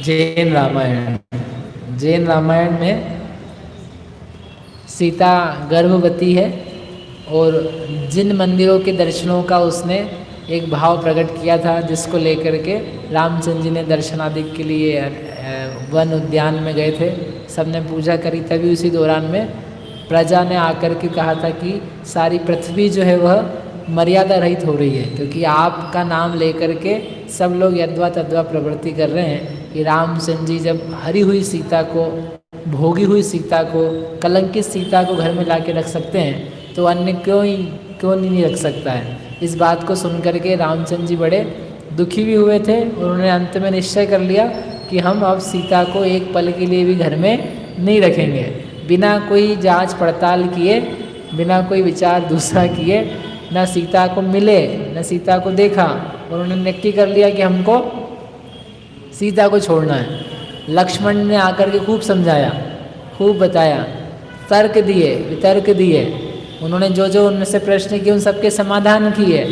जैन रामायण। जैन रामायण में सीता गर्भवती है और जिन मंदिरों के दर्शनों का उसने एक भाव प्रकट किया था, जिसको लेकर के रामचंद्र जी ने दर्शन आदि के लिए वन उद्यान में गए थे, सबने पूजा करी। तभी उसी दौरान में प्रजा ने आकर के कहा था कि सारी पृथ्वी जो है वह मर्यादा रहित हो रही है, क्योंकि आपका नाम लेकर के सब लोग यद्वा तद्वा प्रवृत्ति कर रहे हैं कि रामचंद्र जी जब हरी हुई सीता को, भोगी हुई सीता को, कलंकित सीता को घर में ला के रख सकते हैं तो अन्य क्यों नहीं रख सकता है। इस बात को सुन करके रामचंद्र जी बड़े दुखी भी हुए थे और उन्होंने अंत में निश्चय कर लिया कि हम अब सीता को एक पल के लिए भी घर में नहीं रखेंगे। बिना कोई जांच पड़ताल किए, बिना कोई विचार दूसरा किए, न सीता को मिले न सीता को देखा, और उन्होंने नक्की कर लिया कि हमको सीता को छोड़ना है। लक्ष्मण ने आकर के खूब समझाया, खूब बताया, तर्क दिए, वितर्क दिए। उन्होंने जो जो उनसे प्रश्न किए उन सबके समाधान किए।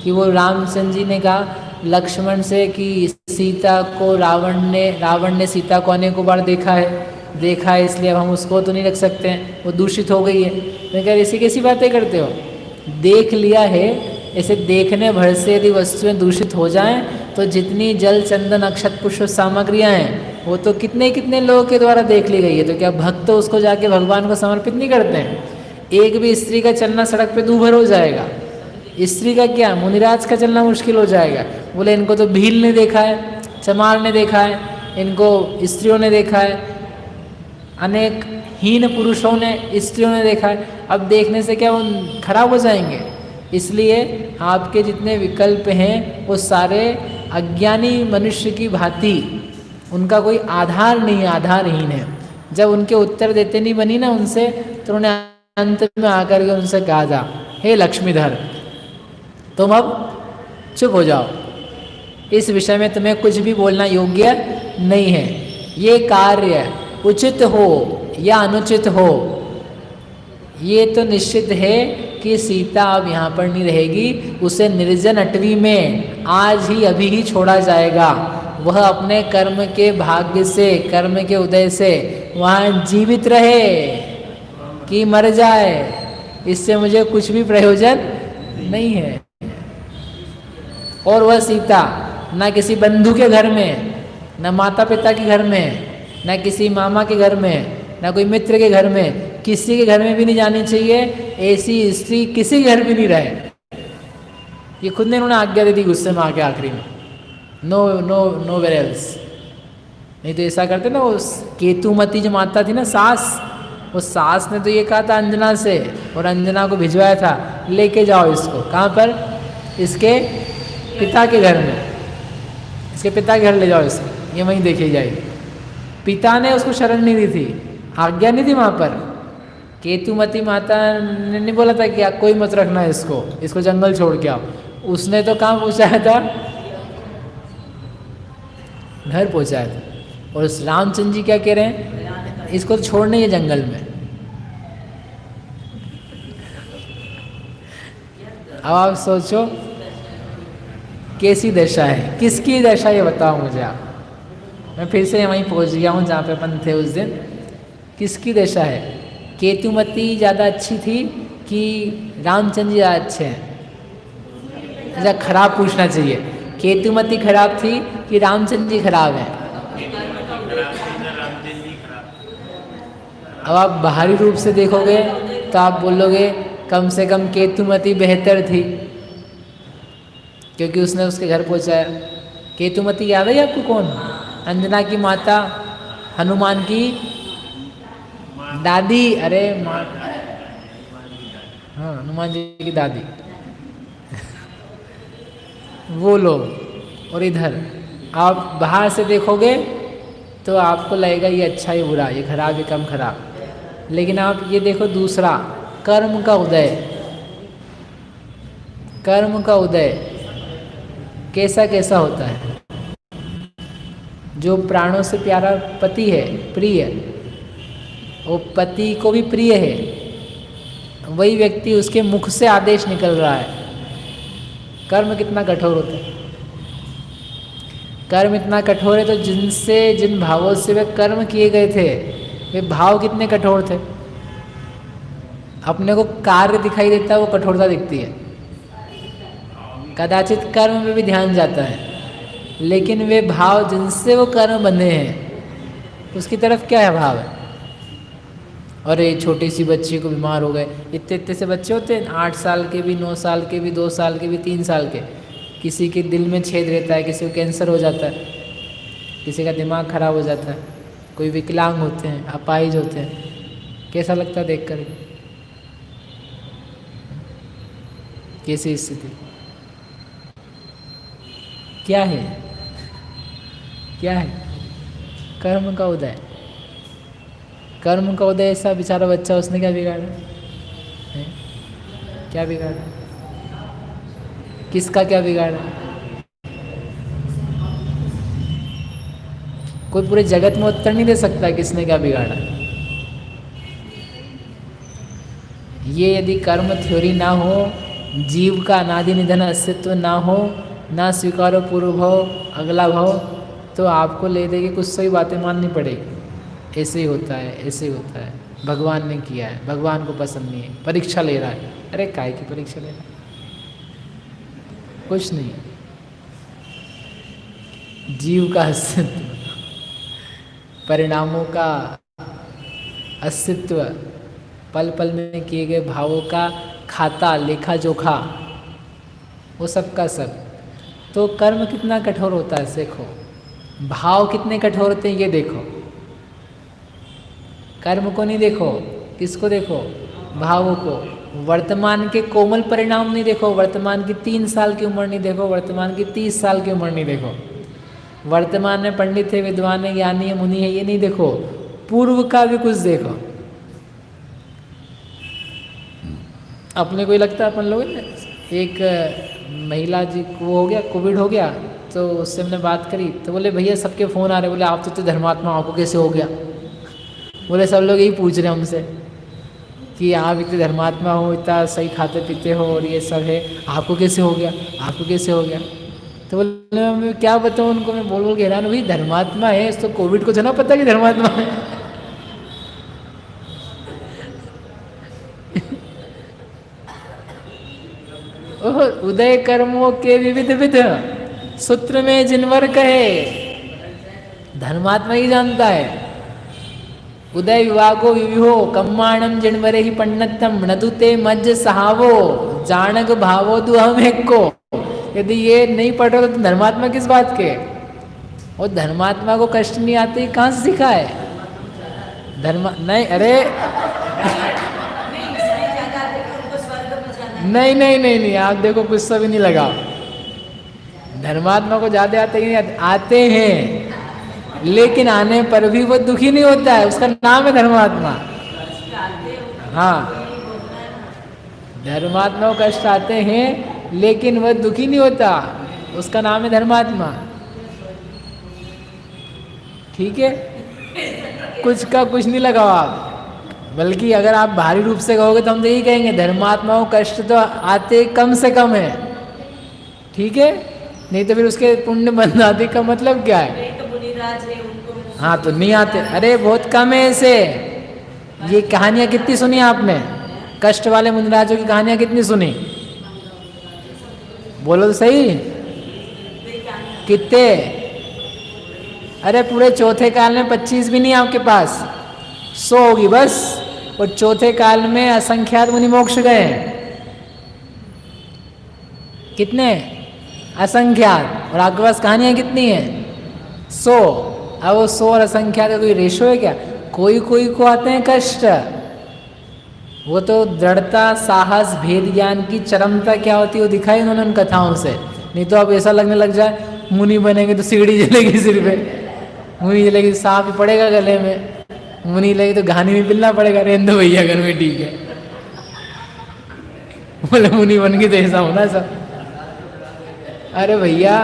कि वो रामचंद्र जी ने कहा लक्ष्मण से कि सीता को रावण ने सीता को अनेकों बार देखा है, इसलिए अब हम उसको तो नहीं रख सकते हैं, वो दूषित हो गई है। मैं कह ऐसी कैसी बातें करते हो, देख लिया है। ऐसे देखने भर से यदि वस्तुएं दूषित हो जाएं तो जितनी जल चंदन अक्षत पुष्प सामग्रियां हैं वो तो कितने कितने लोगों के द्वारा देख ली गई है। तो क्या भक्त तो उसको जाके भगवान को समर्पित नहीं करते हैं। एक भी स्त्री का चलना सड़क पे दूभर हो जाएगा, स्त्री का क्या मुनिराज का चलना मुश्किल हो जाएगा। बोले इनको तो भील ने देखा है, चमार ने देखा है, इनको स्त्रियों ने देखा है, अनेक हीन पुरुषों ने स्त्रियों ने देखा है। अब देखने से क्या वो खराब हो जाएंगे। इसलिए आपके जितने विकल्प हैं वो सारे अज्ञानी मनुष्य की भांति, उनका कोई आधार नहीं है, आधारहीन है। जब उनके उत्तर देते नहीं बनी ना उनसे, तो उन्होंने अंत में आकर के उनसे कहा था, हे लक्ष्मीधर तुम अब चुप हो जाओ, इस विषय में तुम्हें कुछ भी बोलना योग्य नहीं है। ये कार्य उचित हो या अनुचित हो, ये तो निश्चित है कि सीता अब यहाँ पर नहीं रहेगी, उसे निर्जन अटवी में आज ही अभी ही छोड़ा जाएगा। वह अपने कर्म के भाग्य से, कर्म के उदय से वहाँ जीवित रहे कि मर जाए, इससे मुझे कुछ भी प्रयोजन नहीं है। और वह सीता न किसी बंधु के घर में, न माता पिता के घर में, न किसी मामा के घर में, न कोई मित्र के घर में, किसी के घर में भी नहीं जानी चाहिए। ऐसी स्त्री किसी के घर भी नहीं रहे। ये खुद ने इन्होंने आज्ञा दे दी गुस्से में आके आखिरी में, no no no where else. नहीं तो ऐसा करते ना, वो केतुमती जो माता थी ना सास, वो सास ने तो ये कहा था अंजना से, और अंजना को भिजवाया था लेके जाओ इसको। कहाँ पर? इसके पिता के घर में, इसके पिता के घर ले जाओ इसको, ये वहीं देखी जाएगी। पिता ने उसको शरण नहीं दी थी, आज्ञा नहीं थी वहाँ पर। केतुमती माता ने नहीं बोला था कि आप कोई मत रखना इसको जंगल छोड़ के आओ। उसने तो कहाँ पहुँचाया था? घर पहुँचाया था। और रामचंद्र जी क्या कह रहे हैं, इसको छोड़ने ये जंगल में। अब आप सोचो कैसी दशा है, किसकी दशा ये बताओ मुझे आप। मैं फिर से वहीं पहुंच गया हूँ जहाँ पे अपन थे उस दिन। किसकी दशा है? केतुमती ज़्यादा अच्छी थी कि रामचंद्र जी ज़्यादा अच्छे हैं? अच्छा खराब पूछना चाहिए, केतुमती खराब थी कि रामचंद्र जी खराब हैं? अब आप बाहरी रूप से देखोगे तो आप बोलोगे कम से कम केतुमती बेहतर थी, क्योंकि उसने उसके घर पहुंचाया। केतुमती याद है आपको कौन? अंजना की माता, हनुमान की दादी। अरे माँ, हाँ हनुमान जी की दादी वो लोग। और इधर आप बाहर से देखोगे तो आपको लगेगा ये अच्छा ये बुरा, ये खराब ये कम खराब। लेकिन आप ये देखो दूसरा, कर्म का उदय, कर्म का उदय कैसा कैसा होता है। जो प्राणों से प्यारा पति है, प्रिय, वो पति को भी प्रिय है, वही व्यक्ति उसके मुख से आदेश निकल रहा है। कर्म कितना कठोर होता है। कर्म इतना कठोर है तो जिन भावों से वे कर्म किए गए थे वे भाव कितने कठोर थे। अपने को कार्य दिखाई देता है, वो कठोरता दिखती है। कदाचित कर्म में भी ध्यान जाता है, लेकिन वे भाव जिनसे वो कर्म बंधे हैं उसकी तरफ क्या है भाव है। और एक छोटी सी बच्ची को बीमार हो गए, इतने इतने से बच्चे होते हैं, 8 साल के भी, 9 साल के भी, 2 साल के भी, 3 साल के। किसी के दिल में छेद रहता है, किसी को कैंसर हो जाता है, किसी का दिमाग खराब हो जाता है, कोई विकलांग होते हैं, अपाहिज होते हैं। कैसा लगता है देख कर? कैसी स्थिति, क्या है, क्या है? कर्म का उदय, कर्म का उदय। ऐसा बेचारा बच्चा, उसने क्या बिगाड़ा है? क्या बिगाड़ा? किसका क्या बिगाड़ा? कोई पूरे जगत में उत्तर नहीं दे सकता किसने क्या बिगाड़ा। ये यदि कर्म थ्योरी ना हो, जीव का अनादि निधन अस्तित्व ना हो, ना स्वीकारो पूर्व भाव अगला भाव, तो आपको ले देगी कुछ सही बातें माननी पड़ेगी। ऐसे ही होता है, ऐसे ही होता है, भगवान ने किया है, भगवान को पसंद नहीं है, परीक्षा ले रहा है। अरे काय की परीक्षा ले रहा है? कुछ नहीं, जीव का अस्तित्व, परिणामों का अस्तित्व, पल पल में किए गए भावों का खाता, लेखा जोखा, वो सब का सब। तो कर्म कितना कठोर होता है देखो, भाव कितने कठोर होते हैं ये देखो। कर्म को नहीं देखो, किसको देखो? भावों को। वर्तमान के कोमल परिणाम नहीं देखो, वर्तमान की 3 साल की उम्र नहीं देखो, वर्तमान की 30 साल की उम्र नहीं देखो, वर्तमान में पंडित है, विद्वान है, ज्ञानी है, मुनि है, ये नहीं देखो, पूर्व का भी कुछ देखो। अपने को ही लगता है, अपन लोग एक महिला जी को हो गया, कोविड हो गया, तो उससे हमने बात करी तो बोले भैया सबके फ़ोन आ रहे, बोले आप तो धर्मात्मा, आपको कैसे हो गया? बोले सब लोग यही पूछ रहे हैं हमसे कि आप इतने धर्मात्मा हो, इतना सही खाते पीते हो और ये सब है, आपको कैसे हो गया, आपको कैसे हो गया? तो बोले मैं क्या बताऊँ उनको, मैं बोल के हैरान, भाई धर्मात्मा है तो कोविड को तो ना पता कि धर्मात्मा है। ओह, उदय कर्मों के विविध विध सूत्र में जिनवर कहे, धर्मात्मा ही जानता है। उदय विवागो विविहो कम्माणम जिनवरे ही पंडितम नदुते मज्ज सहावो जानक भावो दुहम को। यदि ये नहीं पढ़ रहे तो धर्मात्मा किस बात के? और धर्मात्मा को कष्ट नहीं आते, कहाँ से सीखा है? नहीं, अरे नहीं नहीं नहीं नहीं, आप देखो गुस्सा भी नहीं लगा। धर्मात्मा को ज्यादा आते ही नहीं आते हैं, लेकिन आने पर भी वो दुखी नहीं होता है, उसका नाम है धर्मात्मा। हाँ, धर्मात्मा को कष्ट आते हैं लेकिन वह दुखी नहीं होता, उसका नाम है धर्मात्मा। ठीक है, कुछ का कुछ नहीं लगाओ आप, बल्कि अगर आप भारी रूप से कहोगे तो हम तो यही कहेंगे धर्मात्मा को कष्ट तो आते कम से कम है। ठीक है, नहीं तो फिर उसके पुण्य बंध आदि का मतलब क्या है? हाँ, तो नहीं आते, अरे बहुत कम है ऐसे। ये कहानियां कितनी सुनी आपने? कष्ट वाले मुनिराजों की कहानियां कितनी सुनी? बोलो तो सही, कितने? अरे पूरे चौथे काल में 25 भी नहीं आपके पास, 100 होगी बस। और चौथे काल में असंख्यात मुनि मोक्ष गए। कितने? असंख्यात। और आपके पास कहानियां कितनी है? 100। अब वो 100 और असंख्यात का कोई रेशो है क्या? कोई कोई को आते हैं कष्ट, वो तो दृढ़ता, साहस, भेद ज्ञान की चरमता क्या होती है वो दिखाई उन्होंने उन कथाओं से। नहीं तो अब ऐसा लगने लग जाए मुनि बनेंगे तो सीढ़ी जलेगी सिर पे, मुनि जलेगी तो सांप ही पड़ेगा गले में, मुनि लगी तो घानी में पिलना पड़ेगा। रेंदो भैया घर में ठीक है, बोले मुनि बन के तो ऐसा होना सब। अरे भैया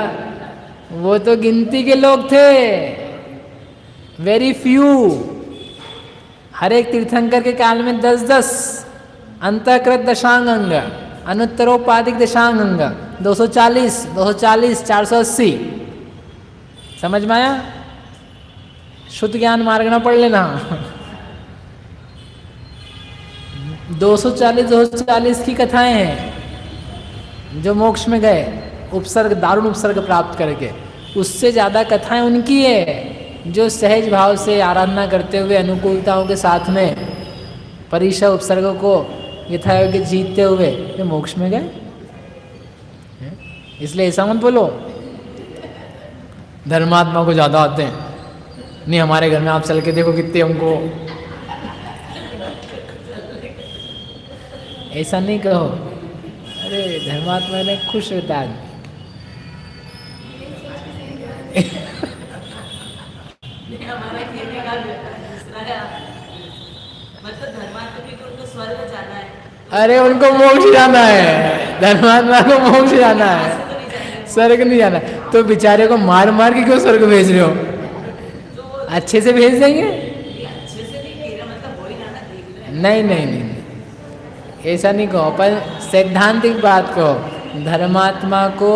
वो तो गिनती के लोग थे, वेरी फ्यू। हर एक तीर्थंकर के काल में 10-10 अंतःकृत दशांग अंग, अनुत्तरोपाधिक दशांग अंग, 240, 480, समझ में आया? शुद्ध ज्ञान मार्ग ना पढ़ लेना। 240 की कथाएं हैं जो मोक्ष में गए उपसर्ग, दारुण उपसर्ग प्राप्त करके। उससे ज़्यादा कथाएं उनकी है जो सहज भाव से आराधना करते हुए अनुकूलताओं के साथ में परीक्षा उपसर्ग को यथायोग्य जीतते हुए ये मोक्ष में गए। इसलिए ऐसा मत बोलो धर्मात्मा को ज़्यादा आते हैं, नहीं हमारे घर में आप चल के देखो कितने हमको, ऐसा नहीं कहो। अरे धर्मात्मा ने खुश रहता है। अरे उनको मोक्ष जाना है, धर्मात्मा को मोक्ष जाना है, स्वर्ग नहीं जाना। तो बेचारे को मार मार के क्यों स्वर्ग भेज रहे हो? अच्छे से भेज देंगे। नहीं नहीं नहीं, ऐसा नहीं कहो, पर सैद्धांतिक बात कहो। धर्मात्मा को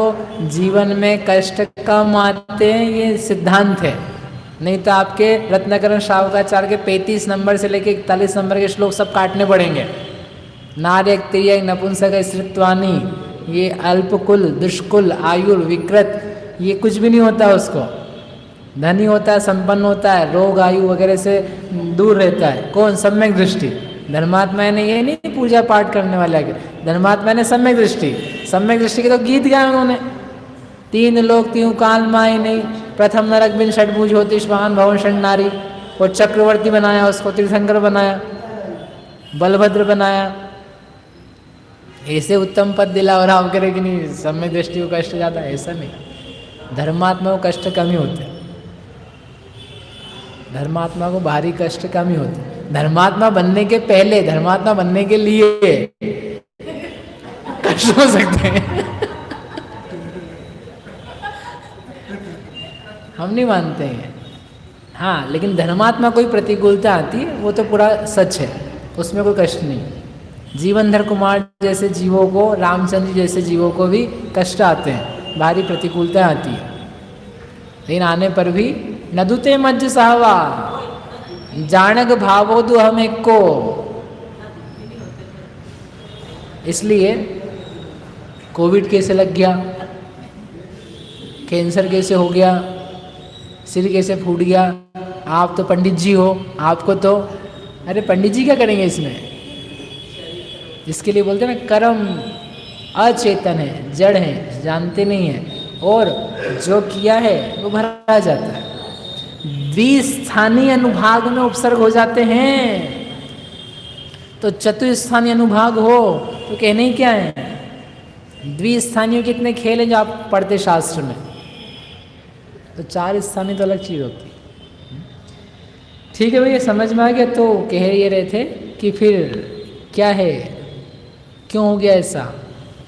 जीवन में कष्ट कम आते हैं, ये सिद्धांत है। नहीं तो आपके रत्नाकरण श्रावकाचार्य के 35 नंबर से लेके 41 नंबर के श्लोक सब काटने पड़ेंगे। नार्यक तिर्यक नपुंसक स्त्रीत्वानी, ये अल्पकुल दुष्कुल आयुर विकृत, ये कुछ भी नहीं होता उसको। धनी होता है, संपन्न होता है, रोग आयु वगैरह से दूर रहता है। कौन? सम्यक दृष्टि। धर्मात्मा ने ये नहीं पूजा पाठ करने वाले आगे, धर्मात्मा ने सम्यक दृष्टि। सम्यक दृष्टि के तो गीत गाए उन्होंने। 3 लोक 3 काल माई नहीं, प्रथम नरक बिन षटभुज होती स्वान भवन षण नारी। वो चक्रवर्ती बनाया, उसको तीर्थंकर बनाया, बलभद्र बनाया, ऐसे उत्तम पद दिला और आप करें कि नहीं सम्यक दृष्टि को कष्ट जाता है? ऐसा नहीं। धर्मात्मा को कष्ट कम ही होते, धर्मात्मा को भारी कष्ट कम ही होते। धर्मात्मा बनने के पहले, धर्मात्मा बनने के लिए कष्ट हो सकते हैं। हम नहीं मानते हैं। हाँ, लेकिन धर्मात्मा कोई प्रतिकूलता आती है वो तो पूरा सच है, उसमें कोई कष्ट नहीं। जीवनधर कुमार जैसे जीवों को, रामचंद्र जैसे जीवों को भी कष्ट आते हैं, भारी प्रतिकूलता आती है, लेकिन आने पर भी नदुते मज्ज सहवा जानक भावोदु हम एक को। इसलिए कोविड कैसे लग गया, कैंसर कैसे हो गया, सिर कैसे फूट गया, आप तो पंडित जी हो, आपको तो, अरे पंडित जी क्या करेंगे इसमें? जिसके लिए बोलते हैं ना कर्म अचेतन है, जड़ है, जानते नहीं है, और जो किया है वो भरा जाता है। द्विस्थानीय अनुभाग में उपसर्ग हो जाते हैं, तो चतुस्थानीय अनुभाग हो तो कहने ही क्या है? द्विस्थानीय कितने खेल हैं जो आप पढ़ते शास्त्र में, तो 4 स्थानीय तो अलग चीज़ होती है। ठीक है भैया, समझ में आ गया। तो कह ये रहे थे कि फिर क्या है, क्यों हो गया ऐसा,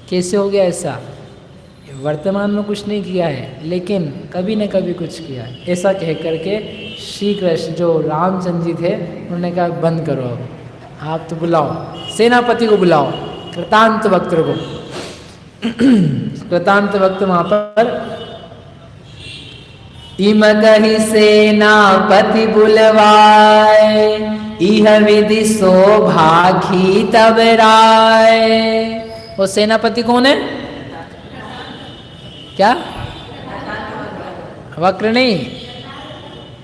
कैसे हो गया ऐसा? वर्तमान में कुछ नहीं किया है, लेकिन कभी न कभी कुछ किया है, ऐसा कह करके श्री कृष्ण जो रामचंद्र जी थे उन्होंने कहा बंद करो, अब आप तो बुलाओ सेनापति को, बुलाओ कृतांत वक्त को। कृतांत वक्त वहाँ पर इम कही सेनापति बुलवाए, इह विधि सौभागी तब राय। वो सेनापति कौन है? क्या? वक्र नहीं,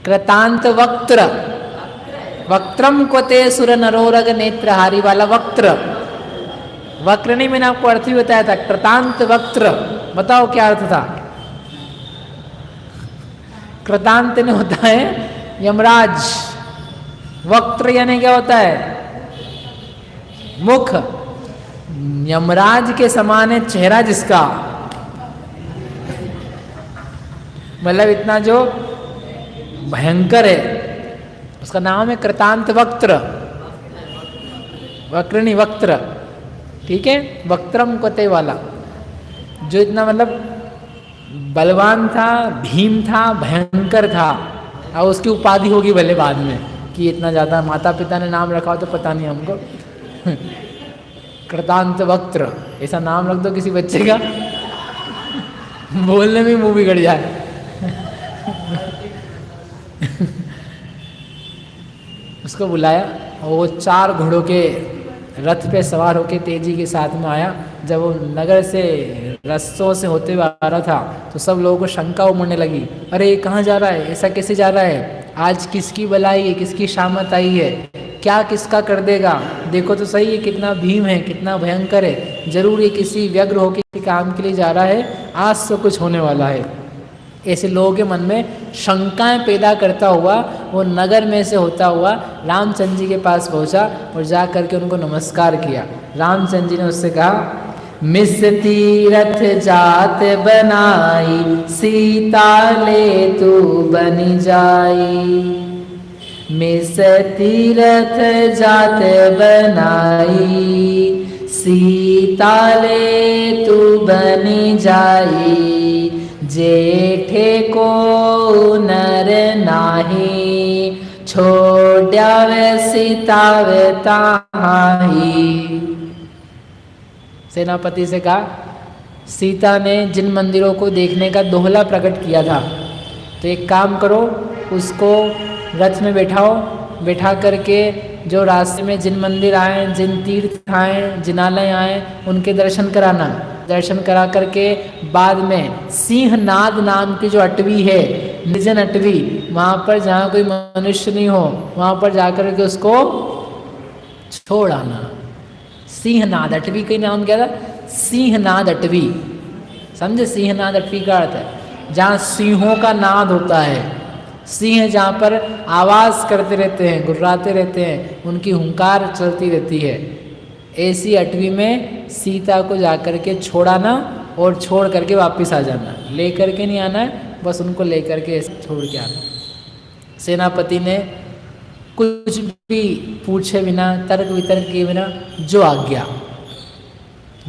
कृतांत वक्त्र। वक्त्रम क्वते सुर नरोरग नेत्रहारी वाला वक्त्र। वक्र नहीं, मैंने आपको अर्थ भी बताया था। कृतांत वक्त्र, बताओ क्या अर्थ था? कृतांत ने होता है यमराज, वक्त्र यानी क्या होता है? मुख। यमराज के समान है चेहरा जिसका, मतलब इतना जो भयंकर है, उसका नाम है कृतांत वक्त्र। वक्र नहीं, वक्त्र, ठीक है। वक्त्रम कोते वाला, जो इतना मतलब बलवान था, भीम था, भयंकर था। और उसकी उपाधि होगी भले बाद में कि इतना ज़्यादा माता पिता ने नाम रखा हो तो पता नहीं हमको। कृतांत वक्त्र ऐसा नाम रख दो किसी बच्चे का, बोलने में मुंह बिगड़ जाए। उसको बुलाया और वो 4 घोड़ों के रथ पे सवार होकर तेजी के साथ में आया। जब वो नगर से रस्तों से होते हुए आ रहा था तो सब लोगों को शंका उमड़ने लगी, अरे ये कहाँ जा रहा है, ऐसा कैसे जा रहा है, आज किसकी बलाई है, किसकी शामत आई है, क्या किसका कर देगा, देखो तो सही ये कितना भीम है, कितना भयंकर है, जरूर ये किसी व्यग्र होकर किसी काम के लिए जा रहा है, आज तो कुछ होने वाला है। ऐसे लोगों के मन में शंकाएं पैदा करता हुआ वो नगर में से होता हुआ रामचंद्र जी के पास पहुंचा और जा करके उनको नमस्कार किया। रामचंद्र जी ने उससे कहा, मिस तीरथ जात बनाई, सीता ले तू बन जाई। मिस तीरथ जात बनाई, सीता ले तू बन जाई। जेठे को नर नाही, छोड्यावे सीतावे ताही। सेनापति से कहा, सीता ने जिन मंदिरों को देखने का दोहला प्रकट किया था, तो एक काम करो, उसको रथ में बैठा करके जो रास्ते में जिन मंदिर आए, जिन तीर्थ आए, जिनालय आए, उनके दर्शन कराना। दर्शन करा करके बाद में सिंहनाद नाम की जो अटवी है, निर्जन अटवी, वहाँ पर जहाँ कोई मनुष्य नहीं हो, वहाँ पर जाकर के उसको छोड़ आना। सिंहनाद अटवी का नाम क्या था? सिंहनाद अटवी। समझे? सिंहनाद अटवी का अर्थ है जहाँ सिंहों का नाद होता है। सिंह जहाँ पर आवाज़ करते रहते हैं, गुर्राते रहते हैं, उनकी हुंकार चलती रहती है, ऐसी अटवी में सीता को जाकर के छोड़ाना और छोड़ करके वापस आ जाना। ले करके नहीं आना है, बस उनको ले करके छोड़ के आना। सेनापति ने कुछ भी पूछे बिना, तर्क वितर्क किए बिना, जो आज्ञा,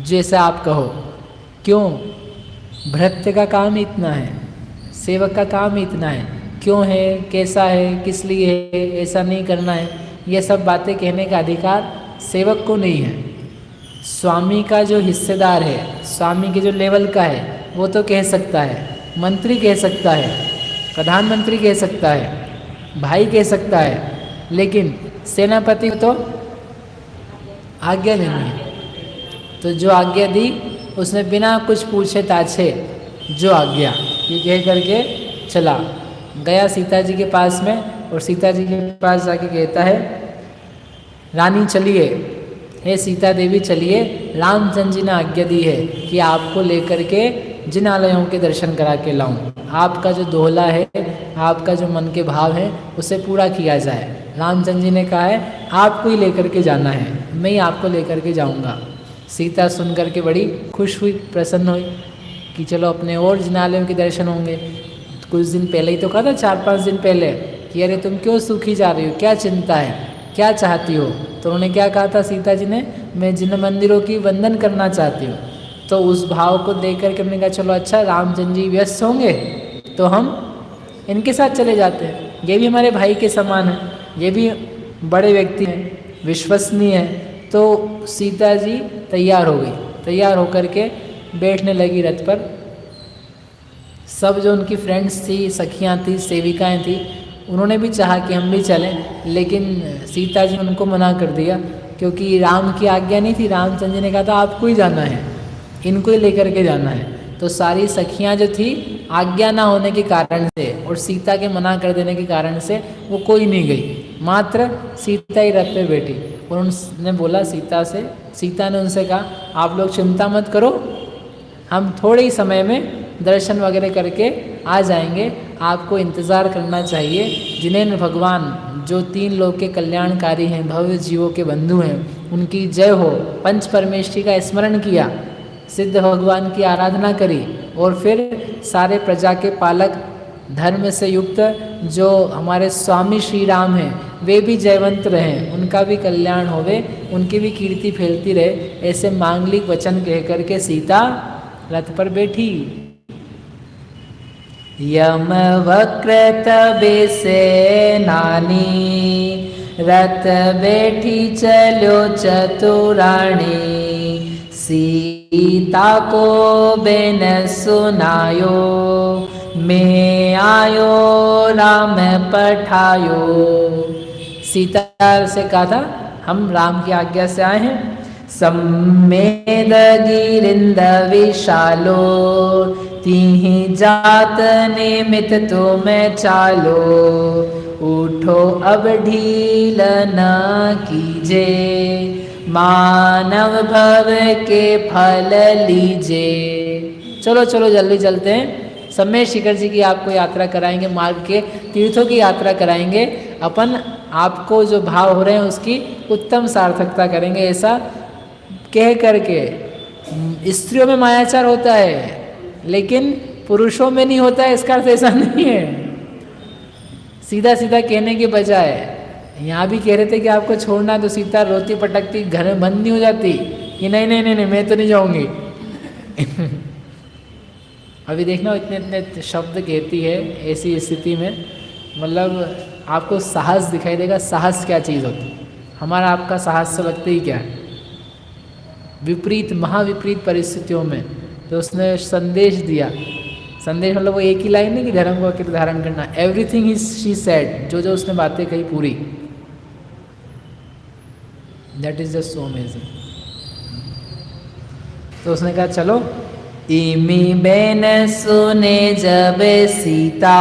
जैसा आप कहो। क्यों? भृत्य का काम इतना है, सेवक का काम इतना है, क्यों है, कैसा है, किस लिए है, ऐसा नहीं करना है, ये सब बातें कहने का अधिकार सेवक को नहीं है। स्वामी का जो हिस्सेदार है, स्वामी के जो लेवल का है, वो तो कह सकता है, मंत्री कह सकता है, प्रधानमंत्री कह सकता है, भाई कह सकता है, लेकिन सेनापति को तो आज्ञा नहीं है। तो जो आज्ञा दी उसने बिना कुछ पूछे ताछे जो आज्ञा ये कह करके चला गया सीता जी के पास में। और सीता जी के पास जाके कहता है, रानी चलिए, हे सीता देवी चलिए, रामचंद्र जी ने आज्ञा दी है कि आपको लेकर के जिन आलयों के दर्शन करा के लाऊं। आपका जो दोहला है, आपका जो मन के भाव है, उसे पूरा किया जाए। रामचंद्र जी ने कहा है आपको ही लेकर के जाना है, मैं ही आपको लेकर के जाऊंगा। सीता सुन करके बड़ी खुश हुई, प्रसन्न हुई कि चलो अपने और जिन आलयों के दर्शन होंगे। कुछ दिन पहले ही तो कहा था, 4-5 दिन पहले, कि अरे तुम क्यों सूखी जा रही हो, क्या चिंता है, क्या चाहती हो। तो उन्होंने क्या कहा था सीता जी ने, मैं जिन मंदिरों की वंदन करना चाहती हूँ। तो उस भाव को देख करके हमने कहा चलो अच्छा, रामचंद्र जी व्यस्त होंगे तो हम इनके साथ चले जाते हैं, ये भी हमारे भाई के समान हैं, ये भी बड़े व्यक्ति हैं, विश्वसनीय हैं। तो सीता जी तैयार हो गई, तैयार होकर के बैठने लगी रथ पर। सब जो उनकी फ्रेंड्स थी, सखियाँ थी, सेविकाएँ थी, उन्होंने भी चाहा कि हम भी चलें, लेकिन सीता जी ने उनको मना कर दिया, क्योंकि राम की आज्ञा नहीं थी। रामचंद्र जी ने कहा था आपको ही जाना है, इनको ही लेकर के जाना है। तो सारी सखियाँ जो थी, आज्ञा ना होने के कारण से और सीता के मना कर देने के कारण से वो कोई नहीं गई, मात्र सीता ही रथ पे बैठी। और उन्होंने बोला सीता ने उनसे कहा आप लोग चिंता मत करो, हम थोड़े ही समय में दर्शन वगैरह करके आ जाएंगे, आपको इंतज़ार करना चाहिए। जिनेन्द्र भगवान जो 3 लोक के कल्याणकारी हैं, भव्य जीवों के बंधु हैं, उनकी जय हो, पंच परमेष्ठी का स्मरण किया, सिद्ध भगवान की आराधना करी, और फिर सारे प्रजा के पालक, धर्म से युक्त जो हमारे स्वामी श्री राम हैं, वे भी जयवंत रहें, उनका भी कल्याण होवे, उनकी भी कीर्ति फैलती रहे, ऐसे मांगलिक वचन कह करके सीता रथ पर बैठी। यम वक्रत बेसे नानी, रथ बैठी चलो चतुराणी। सीता को बेन सुनायो, मैं आयो राम पठायो। सीता से कहा था हम राम की आज्ञा से आए हैं। सम्मेद गिरिंद विशालो तिहि जात निमित तो मैं चालो। उठो अब ढील न कीजे मानव भव के फल लीजे। चलो चलो जल्दी चलते हैं। समय शिखर जी की आपको यात्रा कराएंगे, मार्ग के तीर्थों की यात्रा कराएंगे। अपन आपको जो भाव हो रहे हैं उसकी उत्तम सार्थकता करेंगे। ऐसा कह करके स्त्रियों में मायाचार होता है लेकिन पुरुषों में नहीं होता है, इसका अर्थ ऐसा नहीं है। सीधा सीधा कहने के बजाय यहाँ भी कह रहे थे कि आपको छोड़ना है तो सीता रोती पटकती घर में बंद नहीं हो जाती कि नहीं नहीं नहीं, नहीं मैं तो नहीं जाऊँगी। अभी देखना इतने इतने शब्द कहती है ऐसी स्थिति में, मतलब आपको साहस दिखाई देगा। साहस क्या चीज़ होती है? हमारा आपका साहस तो लगता ही क्या है? विपरीत महाविपरीत परिस्थितियों में तो उसने संदेश दिया। संदेश मतलब वो एक ही लाइन नहीं कि धर्म को अकित धारण करना। एवरीथिंग इज शी सेड, जो जो उसने बातें कही पूरी। That is just so amazing. तो उसने कहा चलो। इमी बेन सुने जब सीता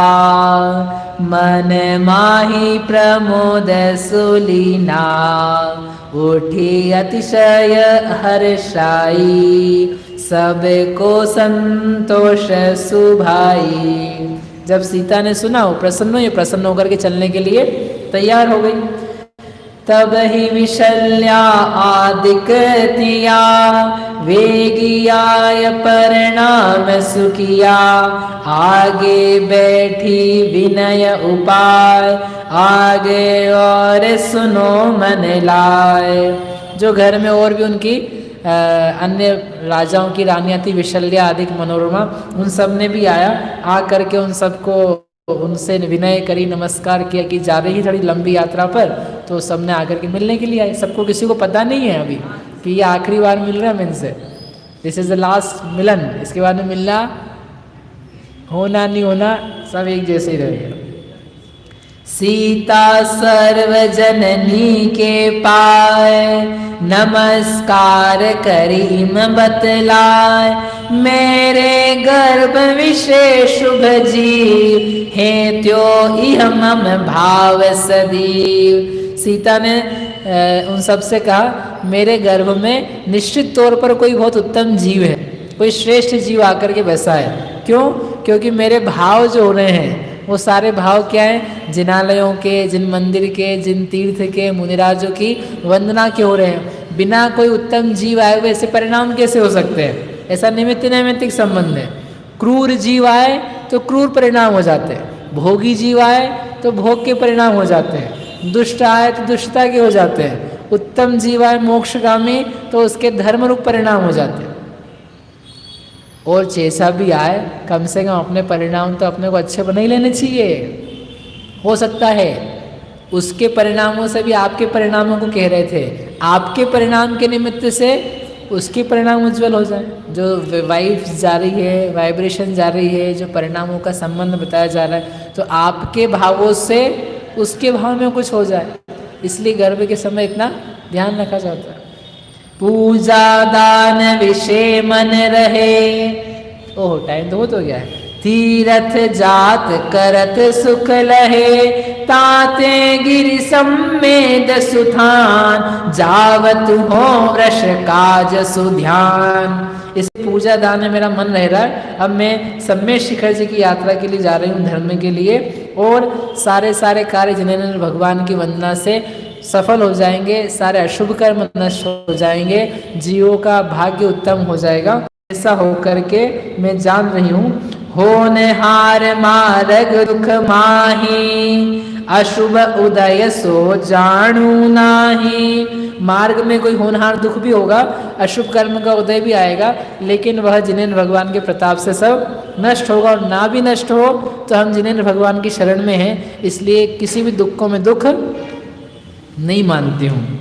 मन माही प्रमोद सुलीना। उठी अतिशय हर्षाई सबको संतोष सुभाई। जब सीता ने सुना वो प्रसन्न होकर के चलने के लिए तैयार हो गई। तब ही विशल्या आदिक तिया वेगियाय परिणाम सुखिया। आगे बैठी विनय उपाय आगे और सुनो मन लाए। जो घर में और भी उनकी अन्य राजाओं की रानियाँ थी, विशल्या आदि मनोरमा, उन सब ने भी आया। आ करके उन सबको उनसे विनय करी, नमस्कार किया कि जा रही थोड़ी लंबी यात्रा पर, तो सबने आकर के मिलने के लिए आए। सबको किसी को पता नहीं है अभी कि ये आखिरी बार मिल रहा है हम इनसे, दिस इज द लास्ट मिलन। इसके बाद में मिलना होना नहीं होना सब एक जैसे ही रहेगा। सीता सर्वजननी के पाए नमस्कार करीम बतलाए। मेरे गर्भ विशेष शुभ जीव हे त्यो इह मम भाव सदीव। सीता ने उन सब से कहा मेरे गर्भ में निश्चित तौर पर कोई बहुत उत्तम जीव है, कोई श्रेष्ठ जीव आकर के बसा है। क्यों? क्योंकि मेरे भाव जो हो रहे हैं वो सारे भाव क्या हैं? जिनालयों के, जिन मंदिर के, जिन तीर्थ के, मुनिराजों की वंदना के हो रहे हैं। बिना कोई उत्तम जीव आए हुए ऐसे परिणाम कैसे हो सकते हैं? ऐसा निमित्त नैमित्तिक संबंध है। क्रूर जीव आए तो क्रूर परिणाम हो जाते हैं, भोगी जीव आए तो भोग के परिणाम हो जाते हैं, दुष्ट आए तो दुष्टता के हो जाते हैं, उत्तम जीव आए मोक्षगामी तो उसके धर्म रूप परिणाम हो जाते हैं। और जैसा भी आए कम से कम अपने परिणाम तो अपने को अच्छे बना ही लेने चाहिए। हो सकता है उसके परिणामों से भी आपके परिणामों को कह रहे थे, आपके परिणाम के निमित्त से उसके परिणाम उज्जवल हो जाए। जो वाइफ जा रही है, वाइब्रेशन जा रही है, जो परिणामों का संबंध बताया जा रहा है, तो आपके भावों से उसके भाव में कुछ हो जाए, इसलिए गर्भ के समय इतना ध्यान रखा जाता है। पूजा दान विषय मन रहे। ओह टाइम तो बहुत हो गया है। तीरथ जात करत सुख लहे ताते गिरि सम्मेद सुथान जावत हो वृष काज सुध्यान। इस पूजा दान में मेरा मन रह रहा है। अब मैं सम्मेद शिखर जी की यात्रा के लिए जा रही हूँ धर्म के लिए, और सारे कार्य जिन्हें भगवान की वंदना से सफल हो जाएंगे, सारे अशुभ कर्म नष्ट हो जाएंगे, जीवों का भाग्य उत्तम हो जाएगा। ऐसा होकर के मैं जान रही हूँ। होनहार मार्ग दुख माही अशुभ उदय सो जानू नाही। मार्ग में कोई होनहार दुख भी होगा, अशुभ कर्म का उदय भी आएगा, लेकिन वह जिनेंद्र भगवान के प्रताप से सब नष्ट होगा। और ना भी नष्ट हो तो हम जिनेंद्र भगवान की शरण में हैं, इसलिए किसी भी दुख को मैं दुख नहीं मानती हूँ।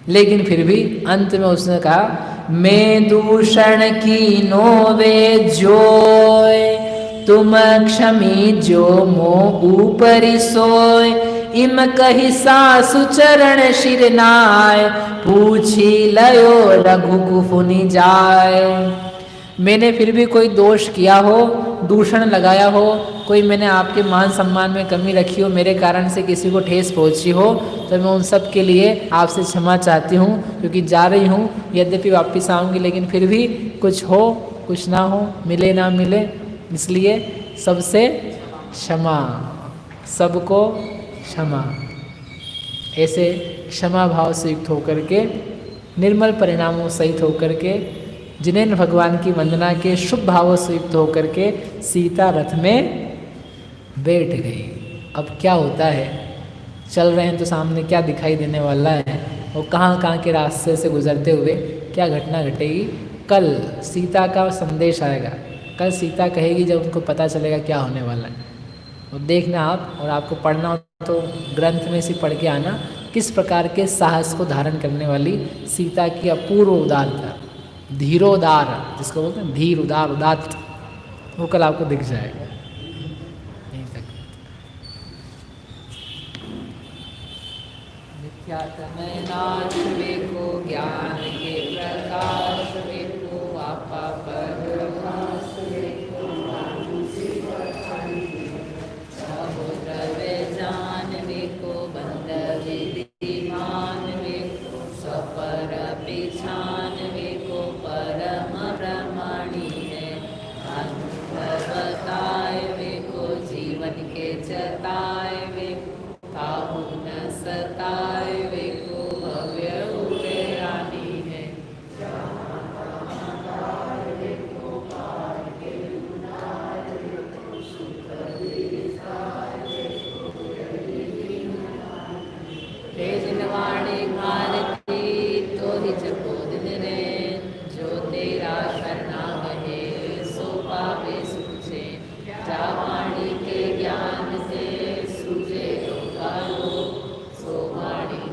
लेकिन फिर भी अंत में उसने कहा मैं दूषण की नोवे जोय तुम क्षमी जो मो ऊपरी सोय, इम कही सासु चरण शिर नाय, पूछी लयो रघुकुफुनि जाय। मैंने फिर भी कोई दोष किया हो, दूषण लगाया हो, कोई मैंने आपके मान सम्मान में कमी रखी हो, मेरे कारण से किसी को ठेस पहुंची हो, तो मैं उन सब के लिए आपसे क्षमा चाहती हूँ। क्योंकि जा रही हूँ, यद्यपि वापस आऊँगी, लेकिन फिर भी कुछ हो कुछ ना हो, मिले ना मिले, इसलिए सबसे क्षमा, सबको क्षमा। ऐसे क्षमा भाव से युक्त होकर के, निर्मल परिणामों सहित होकर के, जिनेन्द्र भगवान की वंदना के शुभ भावों से युक्त होकर के सीता रथ में बैठ गई। अब क्या होता है, चल रहे हैं तो सामने क्या दिखाई देने वाला है, और कहाँ कहाँ के रास्ते से गुजरते हुए क्या घटना घटेगी, कल सीता का संदेश आएगा। कल सीता कहेगी जब उनको पता चलेगा क्या होने वाला है। और देखना आप, और आपको पढ़ना हो तो ग्रंथ में से पढ़ के आना, किस प्रकार के साहस को धारण करने वाली सीता की अपूर्व उदारता, धीरोदार, जिसको बोलते हैं धीर उदार उदात्त, वो कल आपको दिख जाएगा। यहीं तक। मिथ्यात्मय नाश वेको, ज्ञान के प्रकाश वेको, आपा परभास वेको, समुद्र वे जान वेको, बंद विधिमान वेको, सपर पिछान वेको, परम ब्रह्मणी है, अनुभवताय वेको, जीवन के जताय वेको, ताहु न सताय वेको, भव्य उपेरानी है। तेजनवाणी भारती तो ही जपोदिन रे, जो तेरा शरणाग है सो पावे सूझे, जावाणी के ज्ञान से सूझे तो पालो, सो वाणी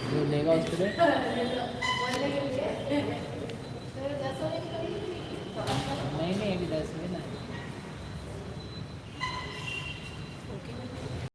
जो लेगा उसके लिए